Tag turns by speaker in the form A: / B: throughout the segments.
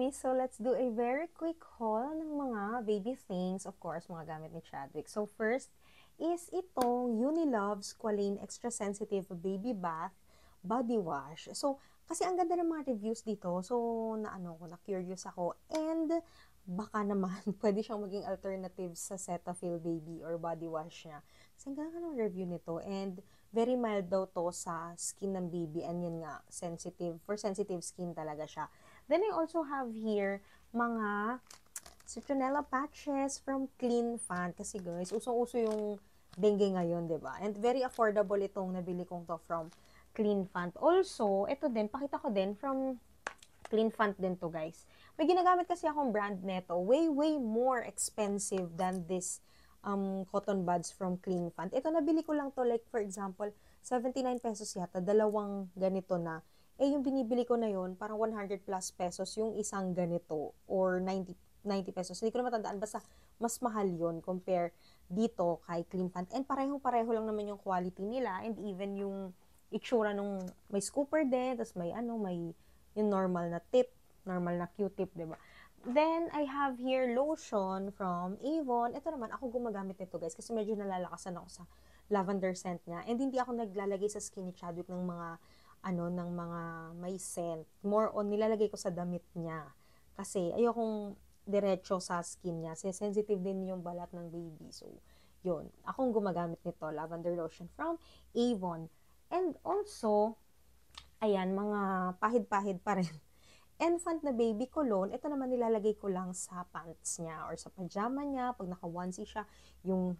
A: mommy. So, let's do a very quick haul ng mga baby things. Of course, mga gamit ni Chadwick. So, first is itong Unilove's Squalane Extra Sensitive Baby Bath Body Wash. So, kasi ang ganda ng mga reviews dito. So, na-curious ako. And, baka naman, pwede siyang maging alternative sa Cetaphil Baby or body wash niya. Kasi ang ganda ng review nito. And, very mild daw to sa skin ng baby. And yun nga, sensitive. For sensitive skin talaga siya. Then, I also have here mga citronella patches from Clean Fan. Kasi guys, usong-uso yung dengue ngayon, di ba? And very affordable itong nabili kong to from Clean Fan. Also, ito din, pakita ko din from Clean Fan din to, guys. May ginagamit kasi akong brand neto. Way more expensive than this cotton buds from Clean Fan. Ito, nabili ko lang to, like, for example, 79 pesos yata, dalawang ganito na. Yung binibili ko na yon parang 100 plus pesos yung isang ganito, or 90 pesos. Hindi ko na matandaan, basta mas mahal yon compare dito kay Clean Fan. And pareho lang naman yung quality nila, and even yung itsura nung may scooper din, tapos may yung normal na tip, normal na Q-tip, diba? Then, I have here lotion from Avon. Ito naman, ako gumagamit nito, guys, kasi medyo nalalakasan ako sa lavender scent niya. And hindi ako naglalagay sa skin ni Chadwick ng mga may scent. More on, nilalagay ko sa damit niya. Kasi, ayokong diretso sa skin niya. Kasi sensitive din yung balat ng baby. So, yun. Akong gumagamit nito, lavender lotion from Avon. And also, ayan, mga pahid-pahid pa rin. Infant na baby cologne, ito naman nilalagay ko lang sa pants niya or sa pajama niya. Pag naka-onesie siya, yung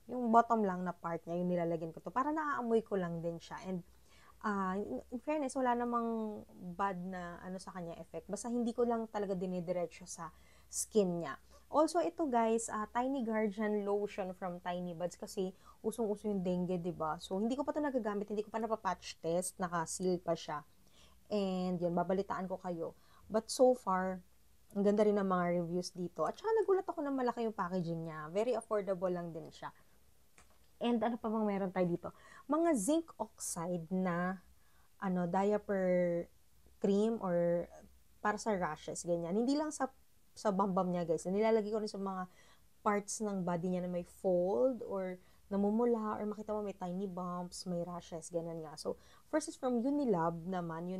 A: bottom lang na part niya, yung nilalagyan ko to. Para naaamoy ko lang din siya. And in fairness, wala namang bad na sa kanya effect. Basta hindi ko lang talaga dinidiretso sa skin niya. Also, ito guys, Tiny Guardian Lotion from Tiny Buds kasi usong-uso yung dengue, diba? So, hindi ko pa ito nagagamit, hindi ko pa napapatch test, naka-seal pa siya. And yun, babalitaan ko kayo. But so far, ang ganda rin ng mga reviews dito. At saka nagulat ako na malaki yung packaging niya. Very affordable lang din siya. And ano pa bang meron tayo dito? Mga zinc oxide na diaper cream or para sa rashes, ganyan. Hindi lang sa bambam niya, guys. Nilalagay ko rin sa mga parts ng body niya na may fold or namumula or makita mo may tiny bumps, may rashes, ganyan nga. So, first is from Unilab naman,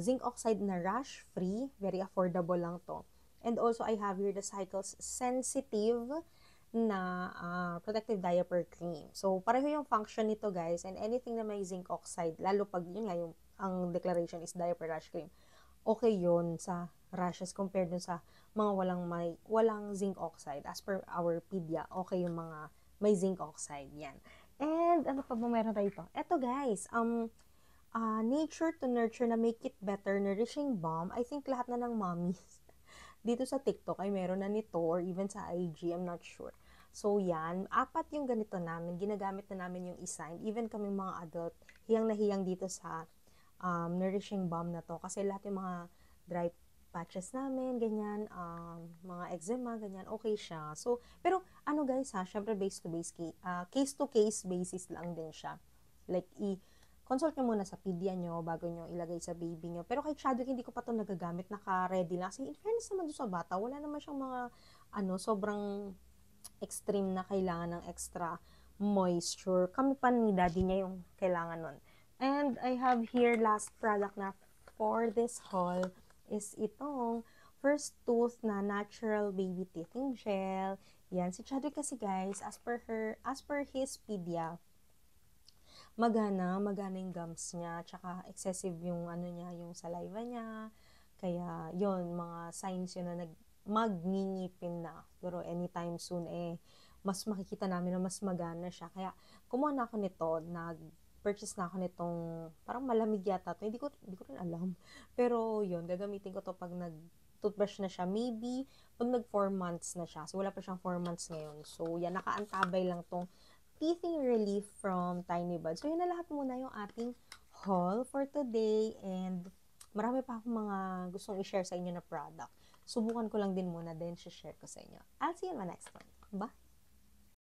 A: zinc oxide na rash-free, very affordable lang to. And also, I have here the Cycles Sensitive na protective diaper cream. So, pareho yung function nito, guys, and anything na may zinc oxide, lalo pag yun nga, ang declaration is diaper rash cream, okay yun sa rashes compared dun sa mga walang zinc oxide. As per our pedia, okay yung mga may zinc oxide. Yan. And ano pa ba meron tayo ito? Ito guys, Nature to Nurture na Make It Better Nourishing Balm. I think lahat na ng mommies dito sa TikTok ay meron na nito or even sa IG, I'm not sure. So yan, 4 yung ganito namin. Ginagamit na namin yung isa. And even kami mga adult, hiyang na hiyang dito sa nourishing balm na to. Kasi lahat yung mga dry patches namin, ganyan, mga eczema, ganyan, okay siya. So, pero guys syempre case to case basis lang din siya. Like, consult nyo muna sa pedia nyo bago nyo ilagay sa baby nyo. Pero kay Chadwick, hindi ko pa ito nagagamit, naka-ready lang. Kasi in fairness naman doon sa bata, wala naman siyang mga, sobrang extreme na kailangan ng extra moisture. Kami pa ni daddy niya yung kailangan nun. And I have here last product na for this haul is itong First Tooth na natural baby teething gel. Yan, si Chadwick kasi guys, as per his pedia, magana yung gums niya, tsaka excessive yung yung saliva niya. Kaya yon, mga signs yun na magngingipin na. Pero anytime soon mas makikita namin na mas magana siya. Kaya kumuha na ako nito, purchase na ako nitong, parang malamig yata to. Hindi ko rin alam. Pero yun, gagamitin ko to pag toothbrush na siya. Maybe pag 4 months na siya. So, wala pa siyang 4 months ngayon. So, yan, nakaantabay lang tong teething relief from Tiny Buds. So, yun na lahat muna yung ating haul for today. And marami pa akong mga gustong i-share sa inyo na product. Subukan ko lang din muna, then share ko sa inyo. I'll see you in my next one. Bye!